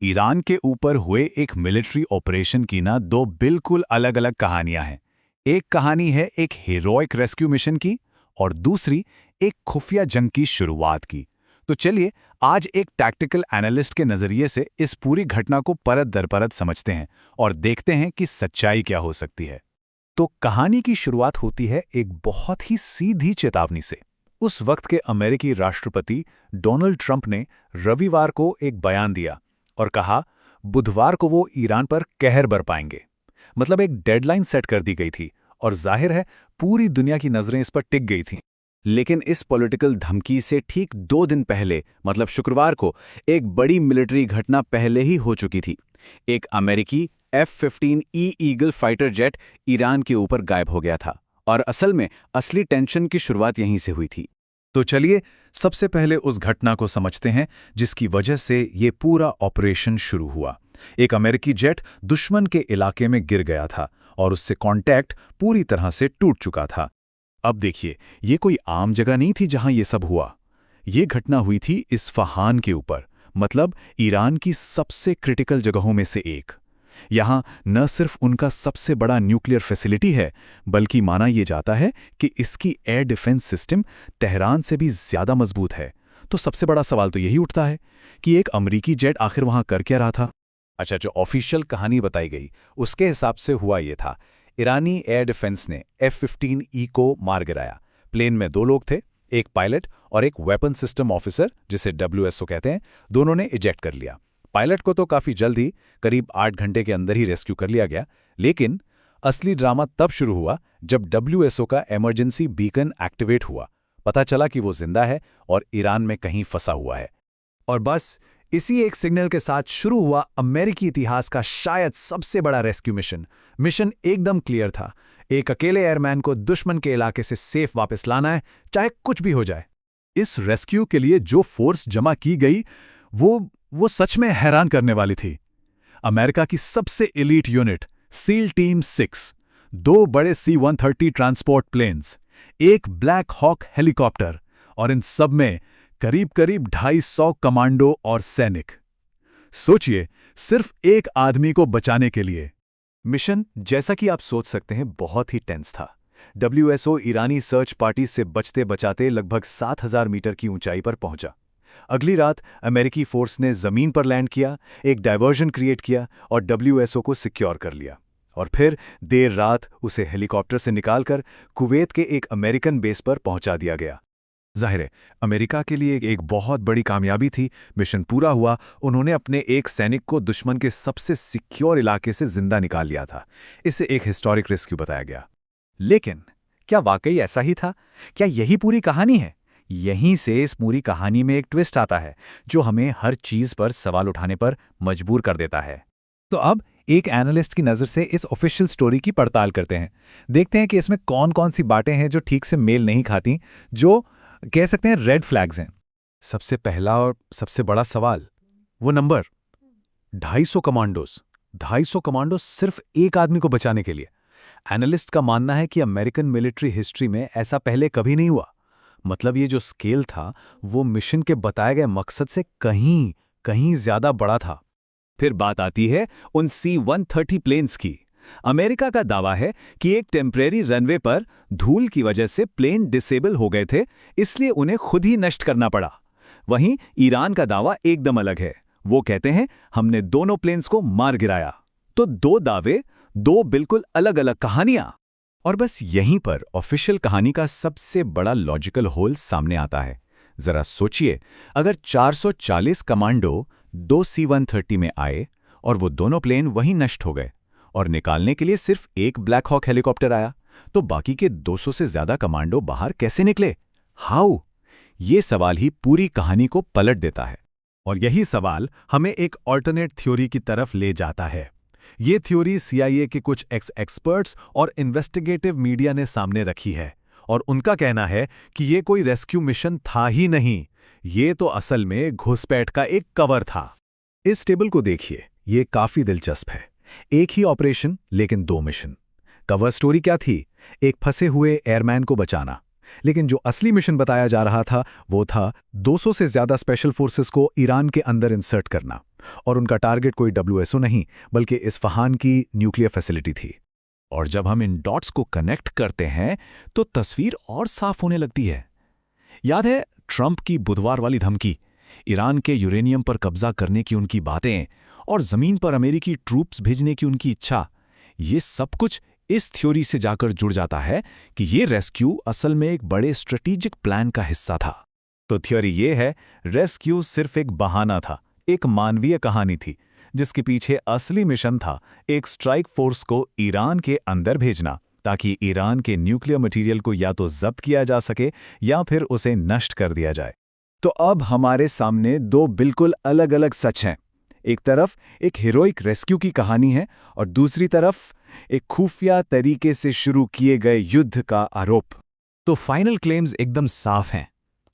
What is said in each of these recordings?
Iran के ऊपर हुए एक मिलिट्री ऑपरेशन की ना दो बिल्कुल अलग अलग कहानियां हैं। एक कहानी है एक हीरोइक रेस्क्यू मिशन की और दूसरी एक खुफिया जंग की शुरुआत की। तो चलिए आज एक टैक्टिकल एनालिस्ट के नज़रिए से इस पूरी घटना को परत दर परत समझते हैं और देखते हैं कि सच्चाई क्या हो सकती है। तो कहानी की शुरुआत होती है एक बहुत ही सीधी चेतावनी से। उस वक्त के अमेरिकी राष्ट्रपति डोनाल्ड ट्रंप ने रविवार को एक बयान दिया और कहा बुधवार को वो ईरान पर कहर बरपाएंगे। मतलब एक डेडलाइन सेट कर दी गई थी और जाहिर है पूरी दुनिया की नजरें इस पर टिक गई थीं। लेकिन इस पॉलिटिकल धमकी से ठीक 2 दिन पहले मतलब शुक्रवार को एक बड़ी मिलिट्री घटना पहले ही हो चुकी थी। एक अमेरिकी F-15E eagle fighter jet Iran के ऊपर गायब हो गया था और असल में असली टेंशन की शुरुआत यहीं से हुई थी। तो चलिए सबसे पहले उस घटना को समझते हैं जिसकी वजह से ये पूरा ऑपरेशन शुरू हुआ। एक अमेरिकी जेट दुश्मन के इलाके में गिर गया था और उससे कांटेक्ट पूरी तरह से टूट चुका था। अब देखिए, ये कोई आम जगह नहीं थी जहां ये सब हुआ। ये घटना हुई थी इस्फहान के ऊपर, मतलब ईरान की सबसे क्रिटिकल जगहों में से एक। यहाँ न सिर्फ उनका सबसे बड़ा न्यूक्लियर फैसिलिटी है, बल्कि माना यह जाता है कि इसकी एयर डिफेंस सिस्टम तेहरान से भी ज्यादा मजबूत है। तो सबसे बड़ा सवाल तो यही उठता है कि एक अमेरिकी जेट आखिर वहां कर क्या रहा था। अच्छा, जो ऑफिशियल कहानी बताई गई उसके हिसाब से हुआ ये था, ईरानी एयर डिफेंस ने F-15E को मार गिराया। प्लेन में 2 लोग थे, एक पायलट और एक वेपन सिस्टम ऑफिसर जिसे WSO कहते हैं। दोनों ने इजेक्ट कर लिया। पायलट को तो काफी जल्द ही करीब 8 घंटे के अंदर ही रेस्क्यू कर लिया गया। लेकिन असली ड्रामा तब शुरू हुआ जब WSO का इमरजेंसी बीकन एक्टिवेट हुआ। पता चला कि वो जिंदा है और ईरान में कहीं फंसा हुआ है। और बस इसी एक सिग्नल के साथ शुरू हुआ अमेरिकी इतिहास का शायद सबसे बड़ा रेस्क्यू मिशन। मिशन एकदम क्लियर था, एक अकेले एयरमैन को दुश्मन के इलाके से सेफ वापस लाना है, चाहे कुछ भी हो जाए। इस रेस्क्यू के लिए जो फोर्स जमा की गई वो सच में हैरान करने वाली थी। अमेरिका की सबसे एलीट यूनिट सील टीम 6, 2 बड़े C-130 ट्रांसपोर्ट प्लेन्स, एक ब्लैक हॉक हेलीकॉप्टर और इन सब में करीब करीब 250 कमांडो और सैनिक। सोचिए, सिर्फ एक आदमी को बचाने के लिए। मिशन, जैसा कि आप सोच सकते हैं, बहुत ही टेंस था। WSO ईरानी सर्च पार्टी से बचते बचाते लगभग 7000 मीटर की ऊंचाई पर पहुंचा। अगली रात अमेरिकी फोर्स ने जमीन पर लैंड किया, एक डायवर्जन क्रिएट किया और WSO को सिक्योर कर लिया। और फिर देर रात उसे हेलीकॉप्टर से निकालकर कुवैत के एक अमेरिकन बेस पर पहुंचा दिया गया। जाहिर है अमेरिका के लिए एक बहुत बड़ी कामयाबी थी। मिशन पूरा हुआ, उन्होंने अपने एक सैनिक को दुश्मन के सबसे सिक्योर इलाके से जिंदा निकाल लिया था। इसे एक हिस्टोरिक रेस्क्यू बताया गया। लेकिन क्या वाकई ऐसा ही था? क्या यही पूरी कहानी है? यहीं से इस पूरी कहानी में एक ट्विस्ट आता है जो हमें हर चीज पर सवाल उठाने पर मजबूर कर देता है। तो अब एक एनालिस्ट की नज़र से इस ऑफिशियल स्टोरी की पड़ताल करते हैं। देखते हैं कि इसमें कौन कौन सी बातें हैं जो ठीक से मेल नहीं खाती, जो कह सकते हैं रेड फ्लैग्स हैं। सबसे पहला और सबसे बड़ा सवाल, वो नंबर 250 कमांडोज। 250 कमांडो सिर्फ एक आदमी को बचाने के लिए। एनालिस्ट का मानना है कि अमेरिकन मिलिट्री हिस्ट्री में ऐसा पहले कभी नहीं हुआ। मतलब ये जो स्केल था वो मिशन के बताए गए मकसद से कहीं कहीं ज्यादा बड़ा था। फिर बात आती है उन C-130 प्लेन्स की। अमेरिका का दावा है कि एक टेम्परेरी रनवे पर धूल की वजह से प्लेन डिसेबल हो गए थे, इसलिए उन्हें खुद ही नष्ट करना पड़ा। वहीं ईरान का दावा एकदम अलग है। वो कहते हैं हमने दोनों प्लेन्स को मार गिराया। तो 2 दावे, 2 बिल्कुल अलग अलग कहानियां। और बस यहीं पर ऑफिशियल कहानी का सबसे बड़ा लॉजिकल होल सामने आता है। जरा सोचिए, अगर 440 कमांडो 2 C-130 में आए और वो दोनों प्लेन वहीं नष्ट हो गए और निकालने के लिए सिर्फ एक ब्लैक हॉक हेलीकॉप्टर आया, तो बाकी के 200 से ज्यादा कमांडो बाहर कैसे निकले? हाउ? ये सवाल ही पूरी कहानी को पलट देता है। और यही सवाल हमें एक ऑल्टरनेट थ्योरी की तरफ ले जाता है। ये थ्योरी CIA के कुछ एक्सपर्ट्स और इन्वेस्टिगेटिव मीडिया ने सामने रखी है और उनका कहना है कि ये कोई रेस्क्यू मिशन था ही नहीं, ये तो असल में घुसपैठ का एक कवर था। इस टेबल को देखिए, ये काफी दिलचस्प है। एक ही ऑपरेशन लेकिन 2 मिशन। कवर स्टोरी क्या थी? एक फंसे हुए एयरमैन को बचाना। लेकिन जो असली मिशन बताया जा रहा था वो था 200 से ज्यादा स्पेशल फोर्सेस को ईरान के अंदर इंसर्ट करना और उनका टारगेट कोई WSO नहीं बल्कि इस्फहान की न्यूक्लियर फैसिलिटी थी। और जब हम इन डॉट्स को कनेक्ट करते हैं तो तस्वीर और साफ होने लगती है। याद है ट्रंप की बुधवार वाली धमकी, ईरान के यूरेनियम पर कब्जा करने की उनकी बातें और जमीन पर अमेरिकी ट्रूप्स भेजने की उनकी इच्छा। ये सब कुछ इस थ्योरी से जाकर जुड़ जाता है कि ये रेस्क्यू असल में एक बड़े स्ट्रेटेजिक प्लान का हिस्सा था। तो थ्योरी ये है, रेस्क्यू सिर्फ एक बहाना था, एक मानवीय कहानी थी जिसके पीछे असली मिशन था एक स्ट्राइक फोर्स को ईरान के अंदर भेजना, ताकि ईरान के न्यूक्लियर मटेरियल को या तो जब्त किया जा सके या फिर उसे नष्ट कर दिया जाए। तो अब हमारे सामने दो बिल्कुल अलग अलग सच हैं। एक तरफ एक हीरोइक रेस्क्यू की कहानी है और दूसरी तरफ एक खुफिया तरीके से शुरू किए गए युद्ध का आरोप। तो फाइनल क्लेम्स एकदम साफ हैं।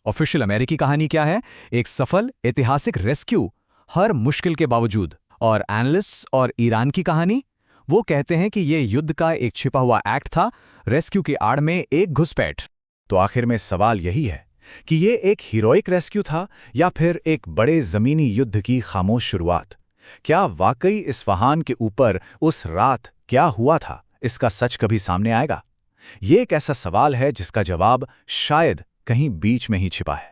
ऑफिशियल अमेरिकी कहानी क्या है? एक सफल ऐतिहासिक रेस्क्यू हर मुश्किल के बावजूद। और एनालिस्ट्स और ईरान की कहानी, वो कहते हैं कि ये युद्ध का एक छिपा हुआ एक्ट था, रेस्क्यू की आड़ में एक घुसपैठ। तो आखिर में सवाल यही है कि ये एक हीरोइक रेस्क्यू था या फिर एक बड़े जमीनी युद्ध की खामोश शुरुआत? क्या वाकई इस्फहान के ऊपर उस रात क्या हुआ था, इसका सच कभी सामने आएगा? ये एक ऐसा सवाल है जिसका जवाब शायद कहीं बीच में ही छिपा है।